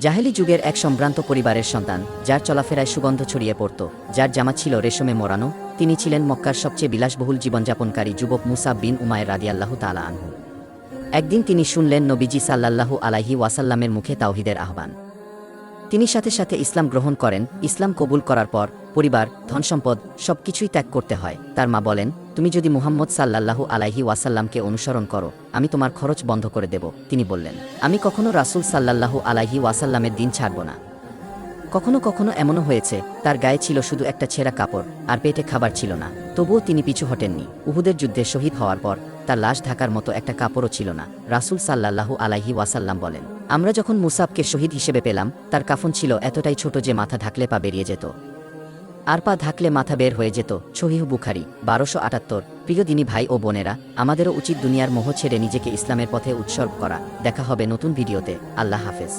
জাহেলি যুগের এক সম্ভ্রান্ত পরিবারের সন্তান, যার চলাফেরায় সুগন্ধ ছড়িয়ে পড়ত, যার জামা ছিল রেশমে মোড়ানো। তিনি ছিলেন মক্কার সবচেয়ে বিলাসবহুল জীবনযাপনকারী যুবক মুসাব বিন উমায়ের রাদিয়াল্লাহু তাআলা আনহু। একদিন তিনি শুনলেন নবীজি সাল্লাল্লাহু আলাইহি ওয়াসাল্লামের মুখে তাওহীদের আহ্বান। তিনি সাথে সাথে ইসলাম গ্রহণ করেন। ইসলাম কবুল করার পর পরিবার, ধনসম্পদ সবকিছুই ত্যাগ করতে হয়। তার মা বলেন, তুমি যদি মুহাম্মদ সাল্লাল্লাহু আলাইহি ওয়াসাল্লামকে অনুসরণ করো, আমি তোমার খরচ বন্ধ করে দেব। তিনি বললেন, আমি কখনো রাসূল সাল্লাল্লাহু আলাইহি ওয়াসাল্লামের দিন ছাড়ব না। কখনো কখনো এমনও হয়েছে, তার গায়ে ছিল শুধু একটা ছেঁড়া কাপড় আর পেটে খাবার ছিল না, তবুও তিনি পিছু হটেননি। উহুদের যুদ্ধে শহীদ হওয়ার পর তার লাশ ঢাকার মতো একটা কাপড়ও ছিল না। রাসূল সাল্লাল্লাহু আলাইহি ওয়াসাল্লাম বলেন, আমরা যখন মুসাবকে শহীদ হিসেবে পেলাম, তার কাফন ছিল এতটাই ছোট যে মাথা ঢাকলে পা বেরিয়ে যেত, আর পা ঢাকলে মাথা বের হয়ে যেত। সহিহ বুখারী 1278। প্রিয় দিনী ভাই ও বোনেরা, আমাদেরও উচিত দুনিয়ার মোহ ছেড়ে নিজেকে ইসলামের পথে উৎসর্গ করা। দেখা হবে নতুন ভিডিওতে। আল্লাহ হাফেজ।